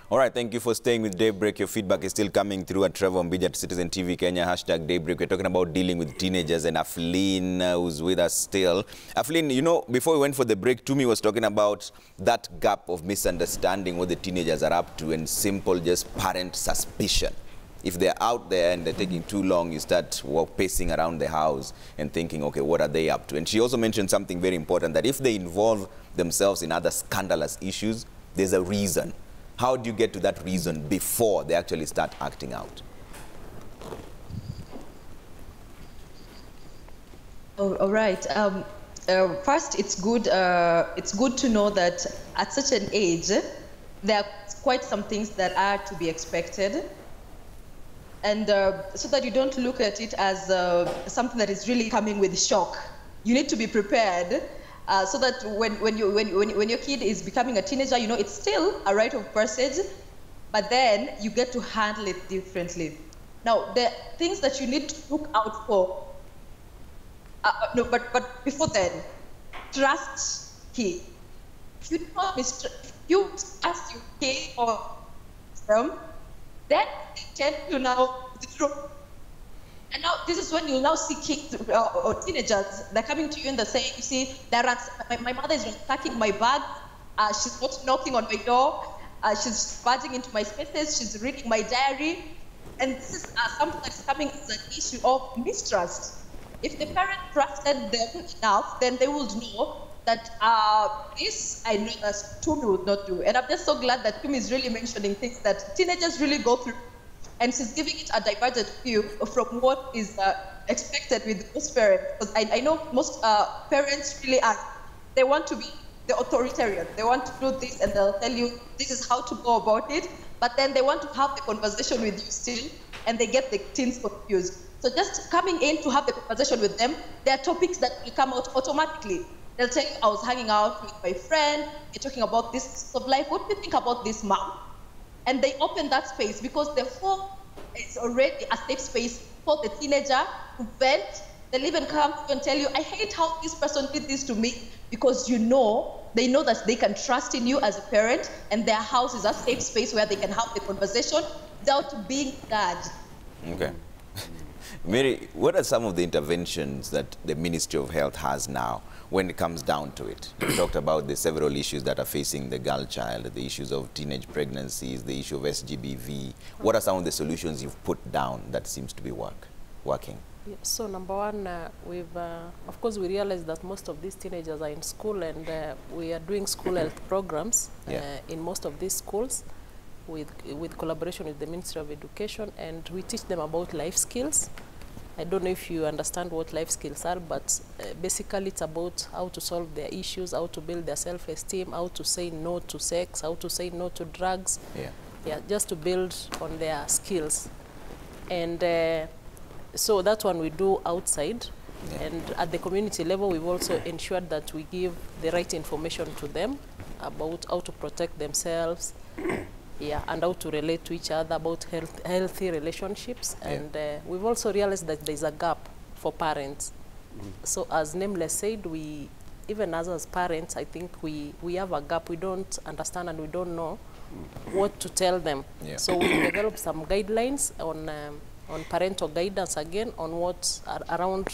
All right, thank you for staying with Daybreak. Your feedback is still coming through at Trevor Mbija at Citizen TV Kenya, #Daybreak. We're talking about dealing with teenagers, and Aflin, who's with us still. Aflin, you know, before we went for the break, Tumi was talking about that gap of misunderstanding what the teenagers are up to and simple just parent suspicion. If they're out there and they're taking too long, you start pacing around the house and thinking, okay, what are they up to? And she also mentioned something very important, that if they involve themselves in other scandalous issues, there's a reason. How do you get to that reason before they actually start acting out? All right. First, it's good to know that at such an age, there are quite some things that are to be expected, and so that you don't look at it as something that is really coming with shock. You need to be prepared. So that when your kid is becoming a teenager, you know, it's still a rite of passage, but then you get to handle it differently. Now, the things that you need to look out for, but before then, trust kid. If you don't you trust your kid or them, then they tend to now withdraw. And now this is when you now see kids or teenagers, they're coming to you and they're saying, you see, my mother is packing my bag, she's not knocking on my door, she's barging into my spaces, she's reading my diary. And this is something that's coming as an issue of mistrust. If the parent trusted them enough, then they would know that this I know that Tumi would not do. And I'm just so glad that Tumi is really mentioning things that teenagers really go through. And she's giving it a divergent view from what is expected with most parents. Because I know most parents really are, they want to be the authoritarian. They want to do this and they'll tell you this is how to go about it. But then they want to have the conversation with you still, and they get the teens confused. So just coming in to have the conversation with them, there are topics that will come out automatically. They'll tell you, I was hanging out with my friend, you're talking about this of life. What do you think about this, mom? And they open that space because the home is already a safe space for the teenager to vent. They'll even come to you and tell you, I hate how this person did this to me, because they know that they can trust in you as a parent, and their house is a safe space where they can have the conversation without being judged. Okay. Mary, what are some of the interventions that the Ministry of Health has now when it comes down to it? You talked about the several issues that are facing the girl child, the issues of teenage pregnancies, the issue of SGBV. What are some of the solutions you've put down that seems to be working? Yeah, so number one, of course, we realize that most of these teenagers are in school, and we are doing school health programs in most of these schools with collaboration with the Ministry of Education, and we teach them about life skills. I don't know if you understand what life skills are, but basically it's about how to solve their issues, how to build their self-esteem, how to say no to sex, how to say no to drugs. Yeah, just to build on their skills. And so that one we do outside. And at the community level, we've also ensured that we give the right information to them about how to protect themselves, and how to relate to each other, about healthy relationships. And we've also realized that there's a gap for parents. So as Nameless said, even as parents, I think we have a gap. We don't understand and we don't know what to tell them. So we developed some guidelines on parental guidance, again, on what's around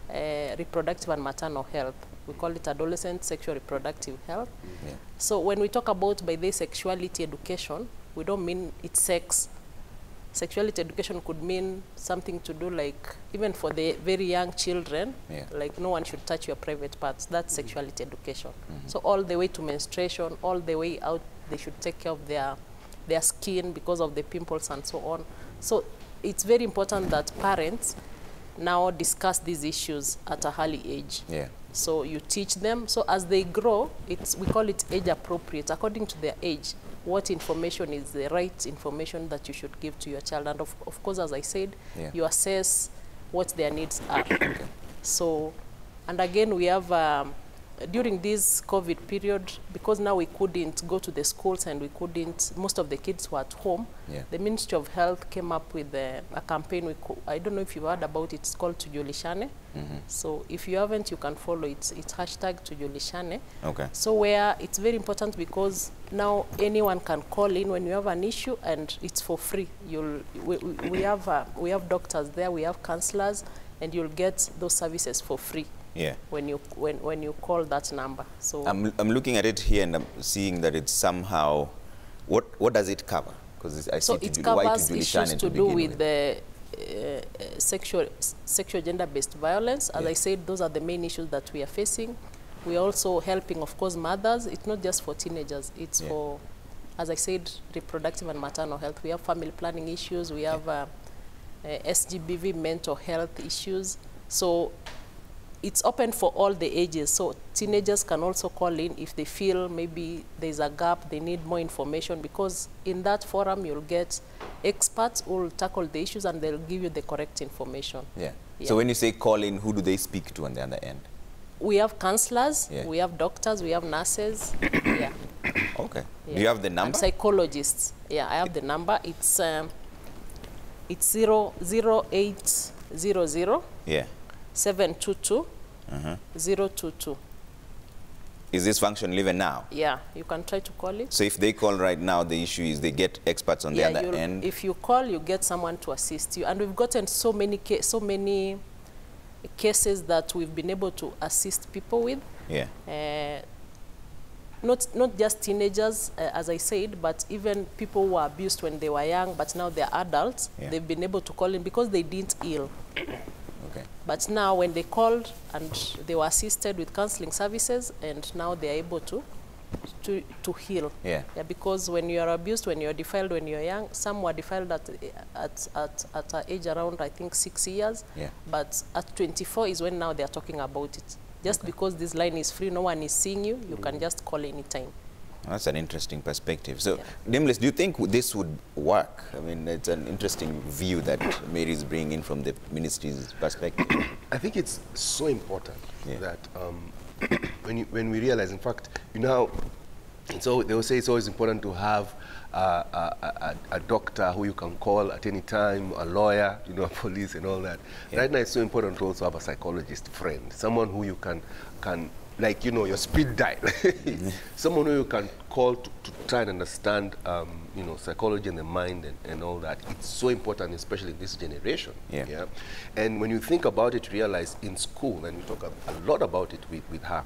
reproductive and maternal health. We call it adolescent sexual reproductive health. So when we talk about by this sexuality education, we don't mean it's sex. Sexuality education could mean something to do like, even for the very young children, like no one should touch your private parts. That's sexuality education. So all the way to menstruation, all the way out, they should take care of their skin because of the pimples and so on. So it's very important that parents now discuss these issues at a early age. So you teach them. So as they grow, we call it age appropriate, according to their age. What information is the right information that you should give to your child? And of course, as I said, you assess what their needs are. So, and again, we have during this COVID period, because now we couldn't go to the schools and we couldn't, most of the kids were at home, the Ministry of Health came up with a campaign. I don't know if you've heard about it. It's called Tujulishane. So if you haven't, you can follow it. It's hashtag Tujulishane. Okay. So where it's very important because now anyone can call in when you have an issue and it's for free. We have doctors there, we have counselors, and you'll get those services for free. Yeah. When you call that number. So I'm looking at it here and I'm seeing that it's somehow, what does it cover? Because I see it covers issues to do with the sexual gender-based violence. As I said, those are the main issues that we are facing. We are also helping, of course, mothers. It's not just for teenagers. It's for, as I said, reproductive and maternal health. We have family planning issues. We have SGBV, mental health issues. So it's open for all the ages, so teenagers can also call in if they feel maybe there's a gap, they need more information, because in that forum you'll get experts who will tackle the issues and they'll give you the correct information. Yeah. So when you say call in, who do they speak to on the other end? We have counselors, we have doctors, we have nurses. Okay. Do you have the number? And psychologists. Yeah, I have the number. It's 0800 722 022. Is this functional even now? Yeah, you can try to call it. So if they call right now, the issue is they get experts on the other end? If you call, you get someone to assist you. And we've gotten so many cases that we've been able to assist people with. Yeah. Not just teenagers, as I said, but even people who were abused when they were young, but now they're adults. They've been able to call in because they didn't heal. But now when they called and they were assisted with counseling services, and now they are able to heal. Yeah, because when you are abused, when you are defiled when you are young, some were defiled at an age around, I think, 6 years. Yeah. But at 24 is when now they are talking about it. Just because this line is free, no one is seeing you, you can just call anytime. That's an interesting perspective. So, Nameless, do you think this would work? I mean, it's an interesting view that Mary is bringing in from the ministry's perspective. I think it's so important that when we realize, in fact, you know, so they will say it's always important to have a doctor who you can call at any time, a lawyer, you know, a police and all that. Yeah. Right now, it's so important to also have a psychologist friend, someone who you can like, you know, your speed dial. Someone who you can call to try and understand, you know, psychology and the mind and all that. It's so important, especially in this generation. Yeah. And when you think about it, realize in school, and we talk a lot about it with her,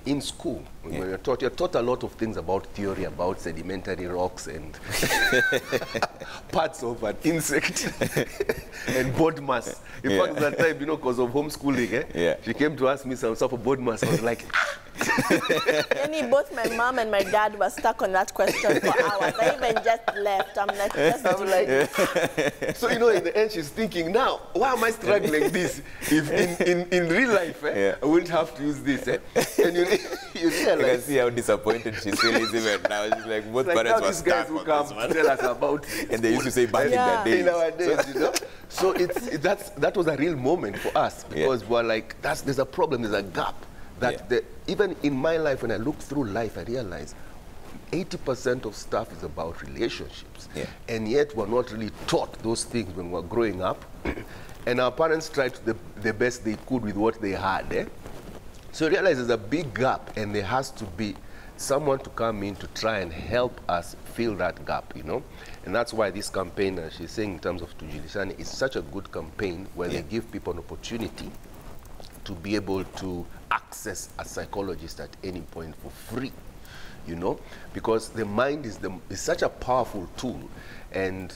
in school, when you're taught a lot of things about theory, about sedimentary rocks and parts of an insect and bone mass. In fact, that time, you know, because of homeschooling, she came to ask me some stuff of bone mass. I was like, both my mom and my dad were stuck on that question for hours. I even just left. I'm like, so, you know, in the end, she's thinking, now, why am I struggling this? If in real life, I wouldn't have to use this. And you realize. You can see how disappointed she still is even now. She's like, both parents were stuck who come to tell us about it. And they used to say back in the days. In our days, you know. So that was a real moment for us, because we're like, there's a problem, there's a gap. That even in my life, when I look through life, I realize 80% of stuff is about relationships. And yet we're not really taught those things when we're growing up. And our parents tried the best they could with what they had. So I realize there's a big gap, and there has to be someone to come in to try and help us fill that gap, you know. And that's why this campaign, as she's saying in terms of Tujulishane, is such a good campaign where they give people an opportunity to be able to access a psychologist at any point for free, you know, because the mind is such a powerful tool, and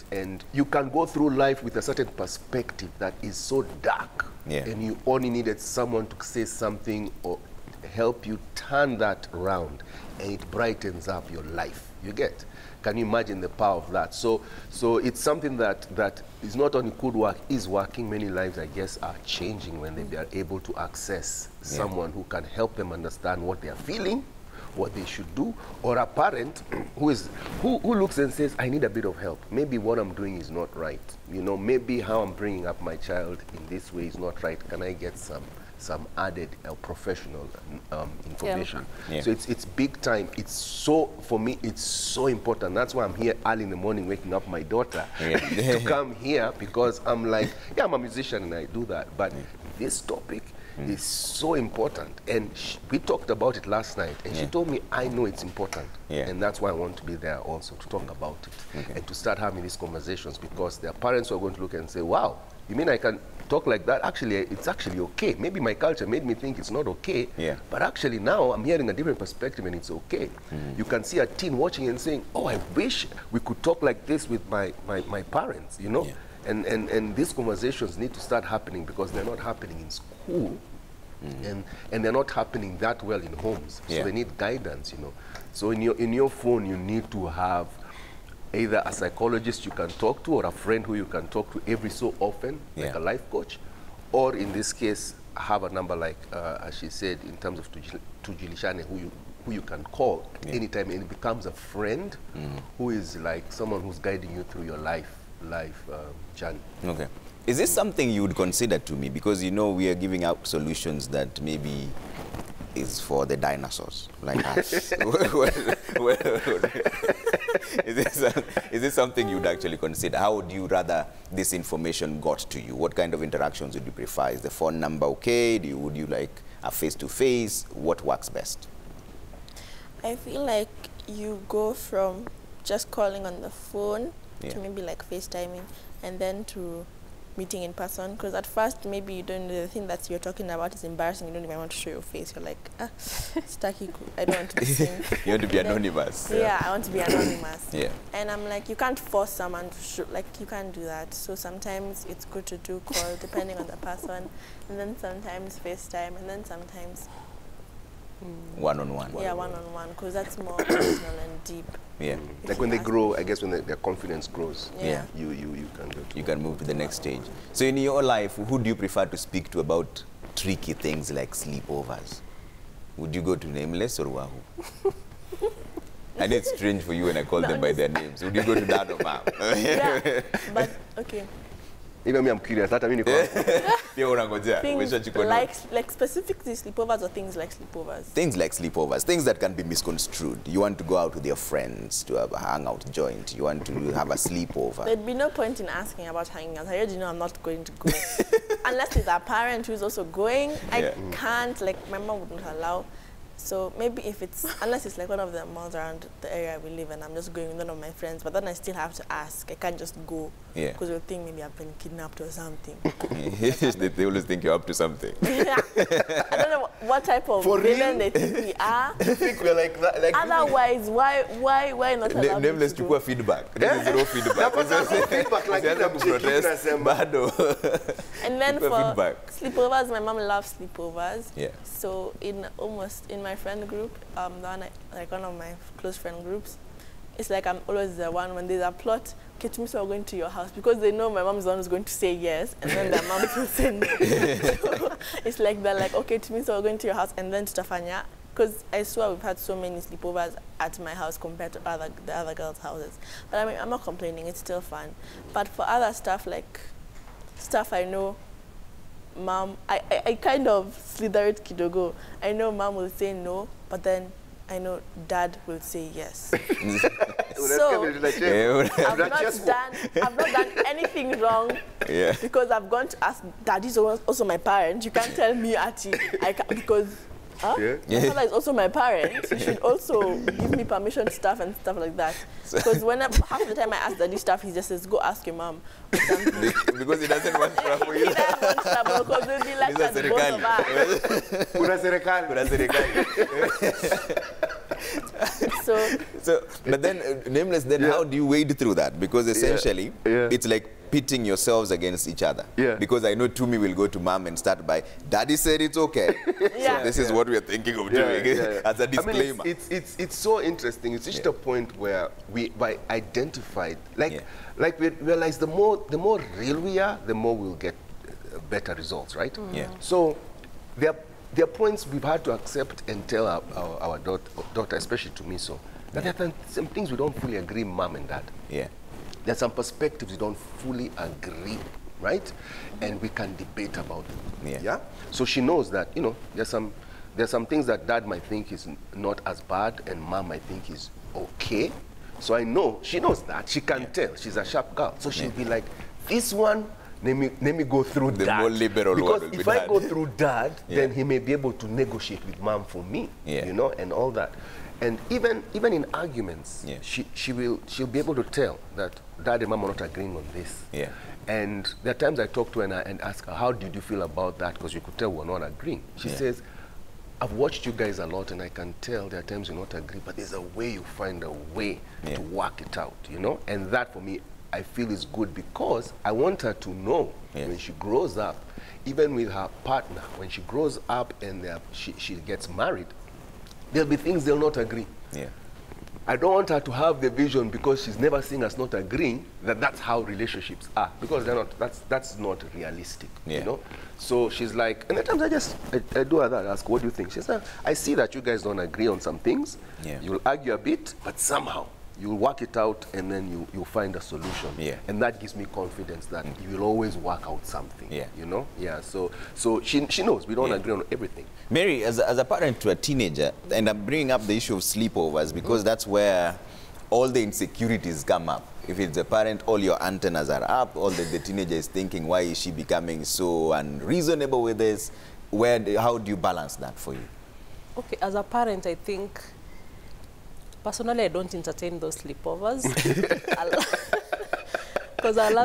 you can go through life with a certain perspective that is so dark, and you only needed someone to say something or help you turn that around, and it brightens up your life. You get? Can you imagine the power of that? So it's something that is not only could work, is working. Many lives, I guess, are changing when they are able to access someone who can help them understand what they are feeling, what they should do, or a parent who looks and says, I need a bit of help. Maybe what I'm doing is not right. You know, maybe how I'm bringing up my child in this way is not right. Can I get some some added professional information. Yeah. So it's big time. It's so, for me, it's so important. That's why I'm here early in the morning waking up my daughter to come here, because I'm like, yeah, I'm a musician and I do that, but this topic is so important. And we talked about it last night, and she told me, I know it's important. And that's why I want to be there also to talk about it and to start having these conversations, because there are parents who are going to look and say, wow, you mean I can talk like that? Actually, it's actually okay. Maybe my culture made me think it's not okay, but actually now I'm hearing a different perspective and it's okay. You can see a teen watching and saying, oh, I wish we could talk like this with my parents, you know? And these conversations need to start happening, because they're not happening in school, and they're not happening that well in homes. So they need guidance, you know. So in your phone, you need to have either a psychologist you can talk to, or a friend who you can talk to every so often, like a life coach, or in this case, have a number like, as she said, in terms of Tujilishane, who you can call at any time, and it becomes a friend who is like someone who's guiding you through your life journey. Okay. Is this something you would consider to me? Because, you know, we are giving out solutions that maybe is for the dinosaurs, like us. Is this something you'd actually consider? How would you rather this information got to you? What kind of interactions would you prefer? Is the phone number okay? Would you like a face-to-face? What works best? I feel like you go from just calling on the phone to maybe like FaceTiming, and then to meeting in person, because at first maybe you don't, the thing that you're talking about is embarrassing, you don't even want to show your face, you're like, Staki, I don't want to be seen. You want to be anonymous. Yeah, I want to be anonymous. And I'm like, you can't force someone to show, like, you can't do that. So sometimes it's good to do call depending on the person, and then sometimes FaceTime, and then sometimes one-on-one. Yeah, one-on-one, because that's more personal and deep. Yeah. Like when they grow, I guess when their confidence grows, you can go to, you can move to the next stage. So in your life, who do you prefer to speak to about tricky things like sleepovers? Would you go to Nameless or Wahoo? I know it's strange for you when I call them by their names. Would you go to Dad or Mom? Yeah, but okay. Even me, I'm curious. That I mean, like specifically sleepovers, or things like sleepovers? Things like sleepovers, things that can be misconstrued. You want to go out with your friends to have a hangout joint. You want to have a sleepover. There'd be no point in asking about hanging out. I already know I'm not going to go. Unless it's a parent who's also going. I can't, like, my mom wouldn't allow. So maybe if it's, unless it's like one of the malls around the area we live in, I'm just going with one of my friends, but then I still have to ask. I can't just go. Because they'll think maybe I've been kidnapped or something. They always think you're up to something. I don't know what type of villain they think we are. You think we're like that? Like otherwise, why not allow Nameless to go feedback. There is zero feedback. Feedback like And then for sleepovers, my mom loves sleepovers. So in my friend group, like one of my close friend groups, it's like I'm always the one when there's a plot. Okay, to me, so we're going to your house, because they know my mom's the one who's going to say yes, and then their mom will say no. So it's like they're like, okay, to me, so we're going to your house, and then to Tafanya, because I swear we've had so many sleepovers at my house compared to the other girls' houses. But I mean, I'm not complaining; it's still fun. But for other stuff, like stuff I know, Mom, I kind of slither it kidogo. I know Mom will say no, but then I know Dad will say yes. So I've not done anything wrong, because I've gone to ask. Dad is also my parent. You can't tell me, Ati, because my father is also my parent. You should also give me permission to stuff and stuff like that. Because half the time I ask Daddy stuff, he just says, go ask your mom. Because he doesn't want trouble. He doesn't want trouble, because we'll be like that, both of us. But then, Nameless, then how do you wade through that? Because essentially, it's like pitting yourselves against each other. Because I know Tumi will go to Mom and start by, Daddy said it's okay. So this is what we're thinking of doing, as a disclaimer. I mean, it's so interesting. It's reached a point where we identified, like we realize the more real we are, the more we'll get better results, right? So there are points we've had to accept and tell our daughter, especially to me, so that there are some things we don't fully agree, Mom and Dad. There's some perspectives we don't fully agree right? And we can debate about them. Yeah. Yeah? So she knows that, you know, there's some things that dad might think is not as bad and mom might think is okay. So I know, she knows that. She can tell. She's a sharp girl. So she'll be like, this one, let me go through the dad. more liberal because one will if be I dad. go through dad, then he may be able to negotiate with mom for me, you know, and all that. And even in arguments, she'll be able to tell that dad and mom are not agreeing on this. Yeah. And there are times I talk to her and ask her, how did you feel about that? Because you could tell we're not agreeing. She says, I've watched you guys a lot and I can tell there are times you not agree, but there's a way you find a way to work it out, you know? And that for me, I feel is good because I want her to know when she grows up, even with her partner, when she grows up and she gets married, there'll be things they'll not agree. Yeah. I don't want her to have the vision because she's never seen us not agreeing that that's how relationships are, because they're not. That's not realistic, you know. So she's like, and at times I do her that. Ask, what do you think? She says, I see that you guys don't agree on some things. Yeah. You'll argue a bit, but somehow you'll work it out, and then you'll find a solution. Yeah. And that gives me confidence that you will always work out something. Yeah. You know. Yeah. So she knows we don't agree on everything. Mary, as a parent to a teenager, and I'm bringing up the issue of sleepovers because that's where all the insecurities come up. If it's a parent, all your antennas are up, all the teenager is thinking, why is she becoming so unreasonable with this? How do you balance that for you? Okay, as a parent, I think, personally, I don't entertain those sleepovers. Because I'll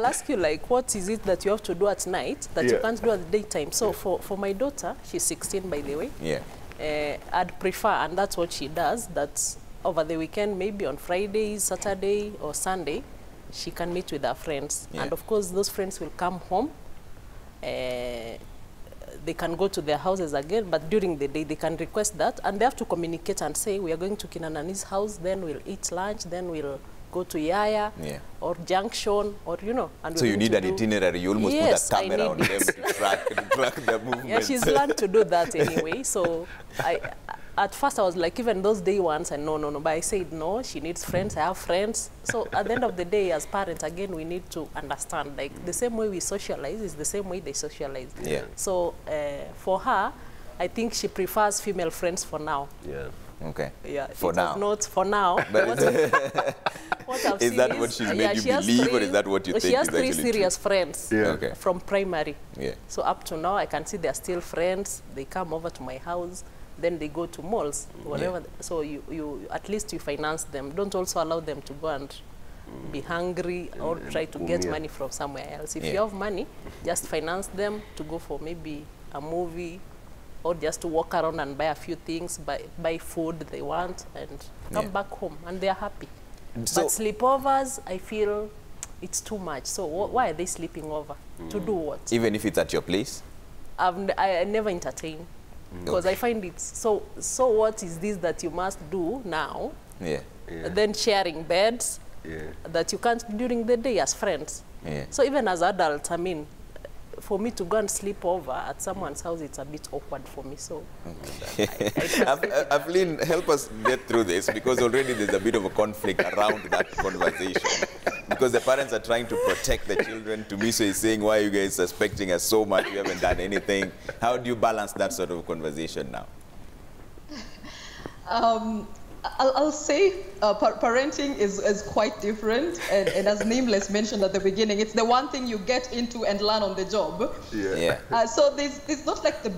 ask you, like, what is it that you have to do at night that you can't do at the daytime? So for my daughter, she's 16, by the way. Yeah. I'd prefer, and that's what she does, that over the weekend, maybe on Friday, Saturday, or Sunday, she can meet with her friends. Yeah. And of course, those friends will come home. They can go to their houses again, but during the day, they can request that. And they have to communicate and say, we are going to Kinanani's house, then we'll eat lunch, then we'll go to Yaya or Junction, or, you know. And so you need an itinerary. You almost put a camera on them to track their movements. Yeah, she's learned to do that anyway. So at first I was like, even those day ones, and no. But I said, no, she needs friends, I have friends. So at the end of the day, as parents, again, we need to understand, like, the same way we socialize is the same way they socialize. Yeah. So for her, I think she prefers female friends for now. Yeah. Okay. Yeah. For now. Not for now. But is that what she's made you believe, or is that what you think? She has is 3 serious friends from primary. Yeah. So up to now, I can see they're still friends. They come over to my house. Then they go to malls, whatever. Yeah. So you at least you finance them. Don't also allow them to go and be hungry or try to get money from somewhere else. If you have money, just finance them to go for maybe a movie, or just to walk around and buy a few things, buy food they want, and come back home, and they're happy. So, but sleepovers, I feel it's too much. So why are they sleeping over? To do what? Even if it's at your place? I never entertain. Because I find it so what is this that you must do now? Yeah. Then sharing beds that you can't during the day as friends. So even as adults, I mean, for me to go and sleep over at someone's house, it's a bit awkward for me. So, Avelin, help us get through this, because already there's a bit of a conflict around that conversation. Because the parents are trying to protect the children. Tumiso is saying, why are you guys suspecting us so much? We haven't done anything. How do you balance that sort of conversation now? I'll say parenting is quite different, and as Nameless mentioned at the beginning, it's the one thing you get into and learn on the job. So there's not like the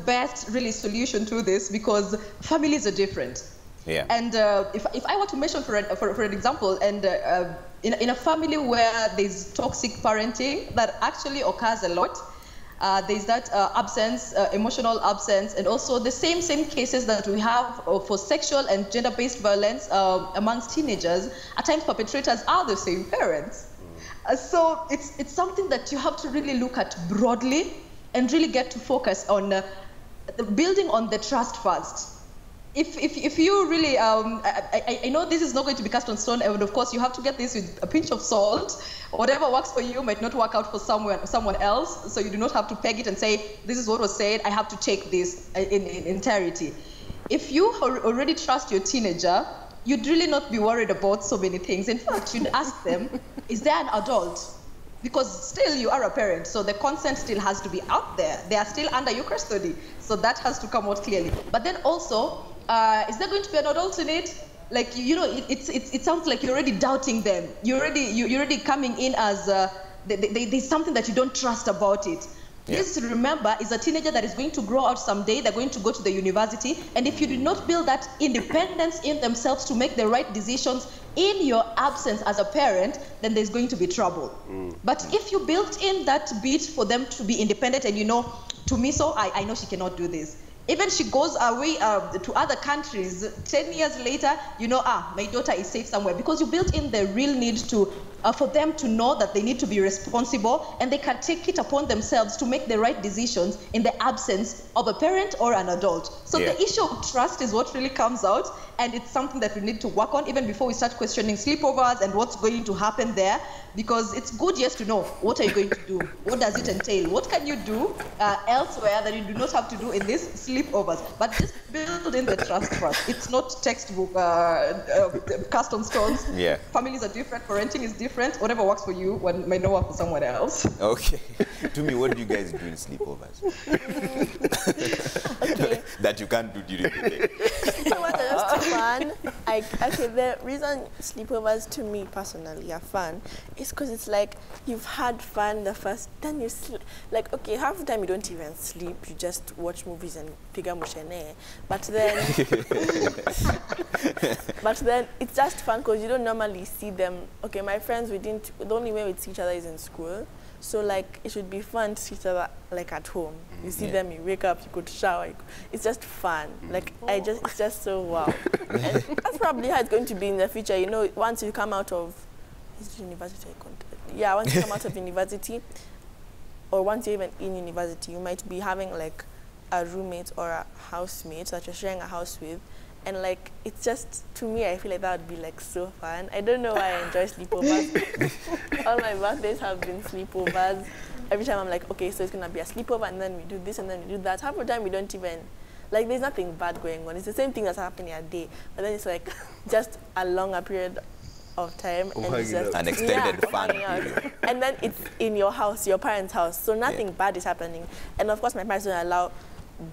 best really solution to this, because families are different. Yeah. And if I were to mention for an example, and in a family where there's toxic parenting that actually occurs a lot. There's that absence, emotional absence, and also the same cases that we have for sexual and gender-based violence amongst teenagers. At times, perpetrators are the same parents. So it's something that you have to really look at broadly and really get to focus on building on the trust first. If you really, I know this is not going to be cast on stone, and of course you have to get this with a pinch of salt. Whatever works for you might not work out for someone else, so you do not have to peg it and say, this is what was said, I have to take this in entirety. If you already trust your teenager, you'd really not be worried about so many things. In fact, you'd ask them, is there an adult? Because still you are a parent, so the consent still has to be out there. They are still under your custody, so that has to come out clearly. But then also, is there going to be an adult in it? Like, you know, it sounds like you're already doubting them. You're already coming in as there's something that you don't trust about it. Yeah. Please remember, is a teenager that is going to grow out someday. They're going to go to the university, and if you do not build that independence in themselves to make the right decisions in your absence as a parent, then there's going to be trouble. But if you built in that bit for them to be independent, and you know, to me, so I know she cannot do this. Even she goes away to other countries, 10 years later, you know, my daughter is safe somewhere, because you built in the real need to for them to know that they need to be responsible, and they can take it upon themselves to make the right decisions in the absence of a parent or an adult. So the issue of trust is what really comes out, and it's something that we need to work on even before we start questioning sleepovers and what's going to happen there, because it's good, yes, to know what are you going to do, what does it entail, what can you do elsewhere that you do not have to do in these sleepovers. But just build in the trust first. It's not textbook cast on stones. Yeah. Families are different, parenting is different. Whatever works for you may not work for someone else. Okay. To me, what do you guys do in sleepovers? Okay. That you can't do during the day. Sleepovers are just fun. Okay, the reason sleepovers to me personally are fun is because it's like you've had fun the first, then you sleep. Like, okay, half the time you don't even sleep, you just watch movies and figure mushene. But then it's just fun because you don't normally see them. Okay, my friends, the only way we see each other is in school. So like, it should be fun to see each other like at home. You see them, you wake up, you go to shower. It's just fun. Like, it's just so wow. And that's probably how it's going to be in the future. You know, once you come out of university, once you come out of university, or once you're even in university, you might be having like a roommate or a housemate that you're sharing a house with. And like, it's just, to me, I feel like that would be like so fun. I don't know why I enjoy sleepovers. All my birthdays have been sleepovers. Every time I'm like, okay, so it's gonna be a sleepover, and then we do this and then we do that. Half the time we don't even, like, there's nothing bad going on. It's the same thing that's happening a day, but then it's like just a longer period of time, and it's just an extended fun period. And then it's in your house, your parents' house, so nothing bad is happening. And of course, my parents don't allow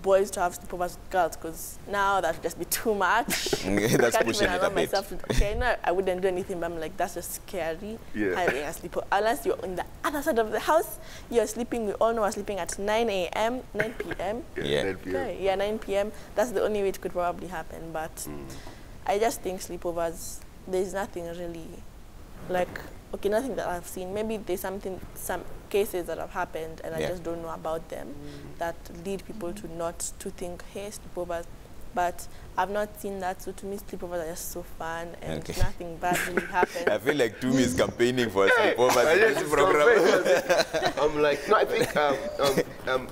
boys to have sleepovers with girls, because now that would just be too much. That's pushing it a bit. Okay, no, I wouldn't do anything, but I'm like, that's just scary. Having a sleepover. Unless you're on the other side of the house, you're sleeping, we all know we're sleeping at 9 a.m., 9 p.m. 9 p.m. Yeah, 9 p.m. That's the only way it could probably happen. But I just think sleepovers, there's nothing really, like, okay, nothing that I've seen. Maybe there's some cases that have happened and I just don't know about them that lead people to not to think, hey, sleepovers. But I've not seen that, so to me sleepovers are just so fun and nothing bad really happens. I feel like Tumi is campaigning for a sleepover in this program. I'm like, no, I think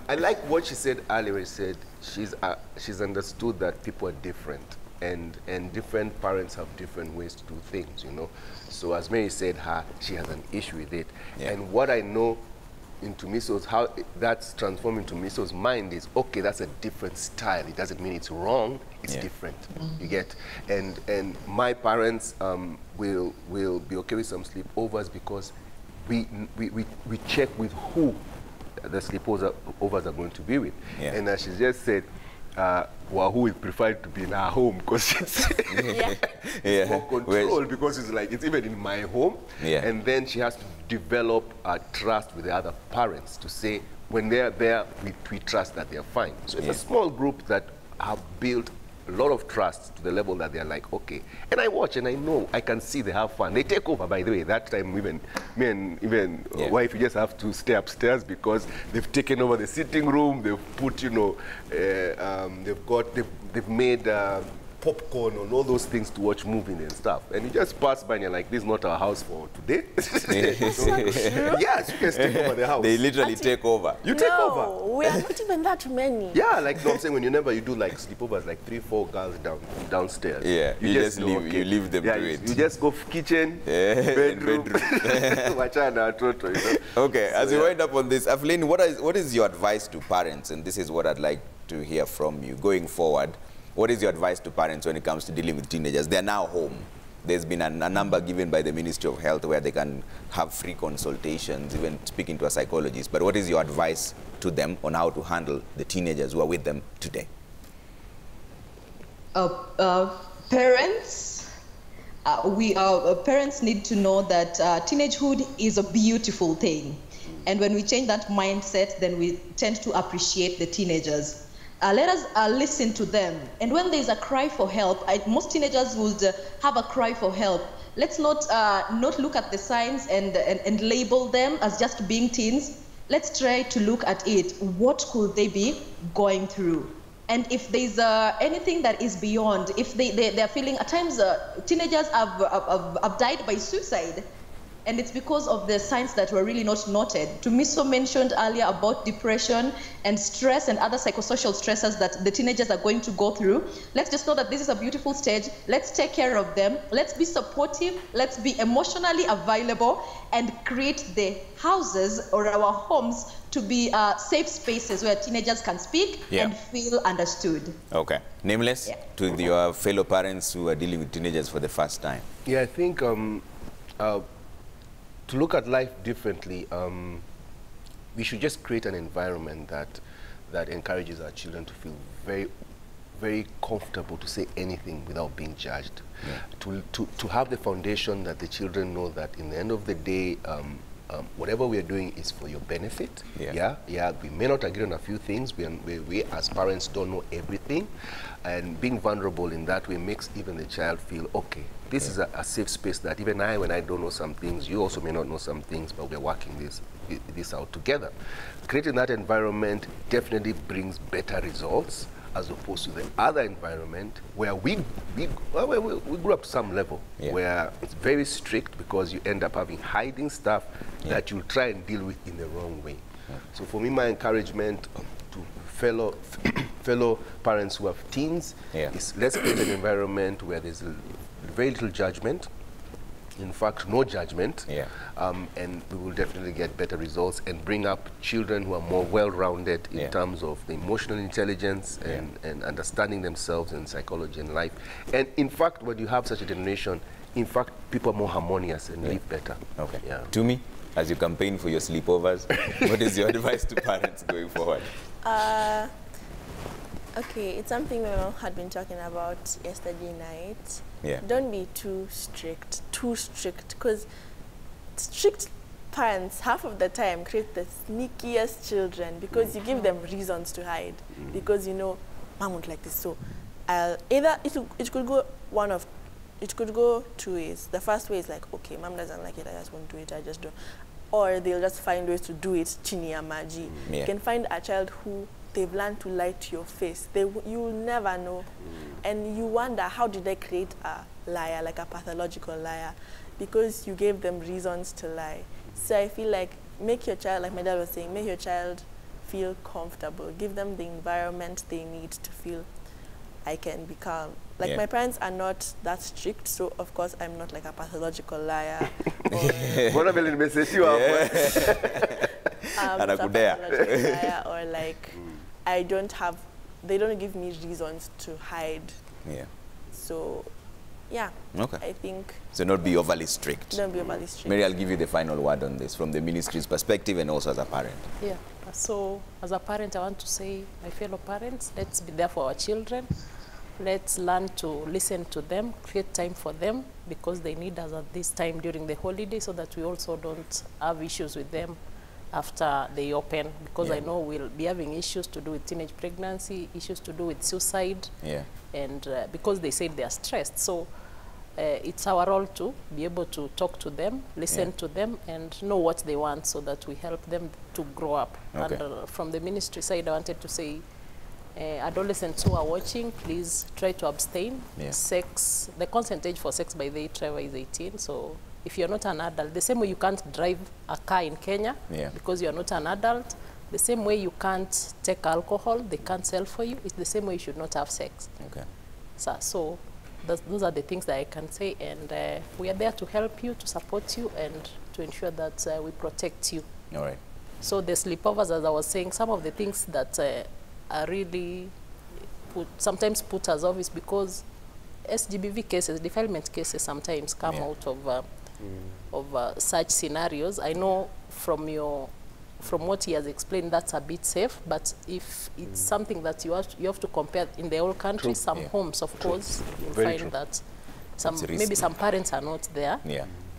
I like what she said earlier. She said she's understood that people are different. And different parents have different ways to do things, you know. So as Mary said, she has an issue with it. And what I know in Tumiso's, how that's transformed into Tumiso's mind is, okay, that's a different style. It doesn't mean it's wrong, it's different, you get. And my parents will be okay with some sleepovers because we check with who the sleepovers are going to be with. And as she just said, who is preferred to be in our home because it's more control, because it's like, it's even in my home. And then she has to develop a trust with the other parents to say, when they're there, we trust that they're fine. So it's a small group that have built a lot of trust to the level that they're like, okay. And I watch and I know, I can see they have fun. They take over, by the way. That time, even me and even wife, you just have to stay upstairs because they've taken over the sitting room. They've put, you know, they've made popcorn and all those things to watch movies and stuff. And you just pass by and you're like, this is not our house for today. Yes, you can take over the house. They literally take over. You take over. We are not even that many. Yeah, like no, I'm saying, whenever you do like sleepovers, like 3-4 girls downstairs. You just leave, you leave them to it. You just go kitchen, bedroom. Okay, so, as we wind up on this, Aflin, what is your advice to parents? And this is what I'd like to hear from you going forward. What is your advice to parents when it comes to dealing with teenagers? They're now home. there's been a number given by the Ministry of Health where they can have free consultations, even speaking to a psychologist. But what is your advice to them on how to handle the teenagers who are with them today? Parents, parents need to know that teenagehood is a beautiful thing. And when we change that mindset, then we tend to appreciate the teenagers. Let us listen to them. And when there's a cry for help, most teenagers would have a cry for help. Let's not look at the signs and label them as just being teens. Let's try to look at it. What could they be going through? And if there's anything that is beyond, if they're feeling, at times teenagers have died by suicide. And it's because of the signs that were really not noted. Tumiso mentioned earlier about depression and stress and other psychosocial stressors that the teenagers are going to go through. Let's just know that this is a beautiful stage. Let's take care of them. Let's be supportive. Let's be emotionally available and create the houses or our homes to be safe spaces where teenagers can speak and feel understood. Okay. Nameless, to your fellow parents who are dealing with teenagers for the first time. Yeah, I think to look at life differently, we should just create an environment that encourages our children to feel very, very comfortable to say anything without being judged. Yeah. To have the foundation that the children know that in the end of the day, whatever we are doing is for your benefit. Yeah. We may not agree on a few things. We as parents don't know everything. And being vulnerable in that way makes even the child feel, okay, this is a safe space that even when I don't know some things, you also may not know some things, but we're working this out together. Creating that environment definitely brings better results as opposed to the other environment where we grew up to some level, where it's very strict because you end up hiding stuff that you'll try and deal with in the wrong way. So for me, my encouragement to fellow parents who have teens is let's create an environment where there's very little judgment, in fact no judgment, and we will definitely get better results and bring up children who are more well-rounded in terms of the emotional intelligence and understanding themselves and psychology and life. And in fact, when you have such a generation, in fact people are more harmonious and live better. Okay. To me, as you campaign for your sleepovers, what is your advice to parents going forward? Okay, it's something my mom had been talking about yesterday night. Don't be too strict, because strict parents half of the time create the sneakiest children because you give them reasons to hide. Because you know, mom won't like this, so either it could go two ways. The first way is like, okay, mom doesn't like it, I just won't do it, I just don't. Or they'll just find ways to do it, chini ya maji. You can find a child who they've learned to lie to your face. You'll never know. And you wonder, how did they create a liar, like a pathological liar? Because you gave them reasons to lie. So I feel like make your child, like my dad was saying, make your child feel comfortable. Give them the environment they need to feel I can be calm. Like my parents are not that strict, so of course I'm not like a pathological liar. Or like they don't give me reasons to hide. So I think so. Not be overly strict. Don't be overly strict. Mary, I'll give you the final word on this from the ministry's perspective and also as a parent. So as a parent, I want to say, my fellow parents, let's be there for our children. Let's learn to listen to them, create time for them, because they need us at this time during the holiday, so that we also don't have issues with them after they open, because I know we'll be having issues to do with teenage pregnancy, issues to do with suicide, and because they say they are stressed. So it's our role to be able to talk to them, listen to them, and know what they want, so that we help them to grow up. And from the ministry side, I wanted to say, adolescents who are watching, please try to abstain. Sex, the consent age for sex by the age Trevor is 18. So if you're not an adult, the same way you can't drive a car in Kenya because you're not an adult, the same way you can't take alcohol, they can't sell for you, it's the same way you should not have sex. So those are the things that I can say, and we are there to help you, to support you, and to ensure that we protect you. So the sleepovers, as I was saying, some of the things that are really sometimes put us off is because SGBV cases, defilement cases sometimes come out of such scenarios. I know from what he has explained, that's a bit safe, but if it's something that you have to compare in the whole country, some homes, of course, you'll find that maybe some parents are not there.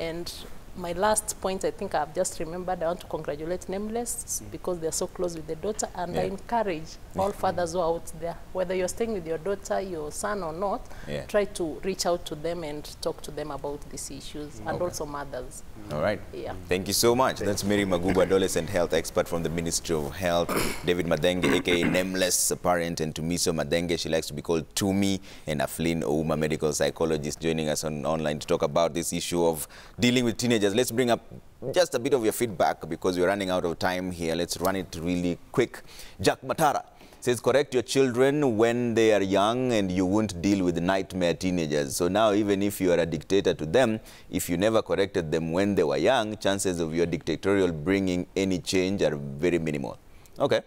And my last point, I think I've just remembered, I want to congratulate Nameless because they're so close with the daughter, and I encourage all fathers who are out there, whether you're staying with your daughter, your son or not, try to reach out to them and talk to them about these issues, and also mothers. All right. Thank you so much. That's Mary Magubu, adolescent health expert from the Ministry of Health. David Madenge, aka Nameless, a parent, and Tumiso Madenge, she likes to be called Tumi, and Aflin Ouma, medical psychologist, joining us online to talk about this issue of dealing with teenagers. Let's bring up just a bit of your feedback because we're running out of time here. Let's run it really quick. Jack Matara says, correct your children when they are young and you won't deal with nightmare teenagers. So now even if you are a dictator to them, if you never corrected them when they were young, chances of your dictatorial bringing any change are very minimal. Okay.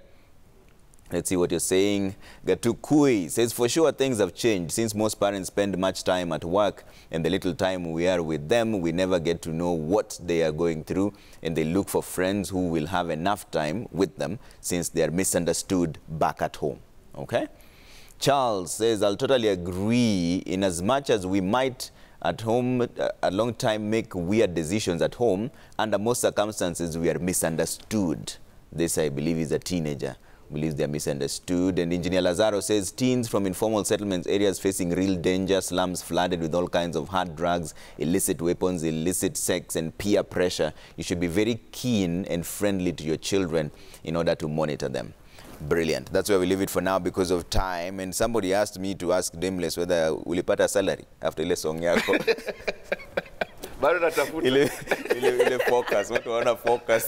Let's see what you're saying. Gatukui says, for sure things have changed since most parents spend much time at work, and the little time we are with them, we never get to know what they are going through, and they look for friends who will have enough time with them since they are misunderstood back at home. Okay? Charles says, I'll totally agree. In as much as we might at home a long time make weird decisions at home, under most circumstances we are misunderstood. This, I believe, is a teenager. Believes they are misunderstood. And Engineer Lazaro says teens from informal settlements areas facing real danger, slums flooded with all kinds of hard drugs, illicit weapons, illicit sex and peer pressure. You should be very keen and friendly to your children in order to monitor them. Brilliant. That's where we leave it for now because of time. And somebody asked me to ask Nameless whether ulipata salary after ile song yako. Ile focus. What want to focus?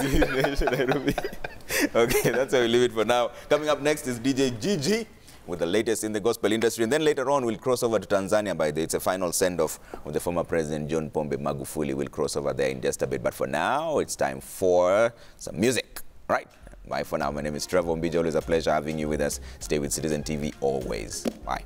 Okay, that's where we leave it for now. Coming up next is DJ Gigi with the latest in the gospel industry. And then later on, we'll cross over to Tanzania by the way. It's a final send-off of the former President John Pombe Magufuli. We'll cross over there in just a bit. But for now, it's time for some music. Right? Bye for now. My name is Trevor Mbija. Always a pleasure having you with us. Stay with Citizen TV always. Bye.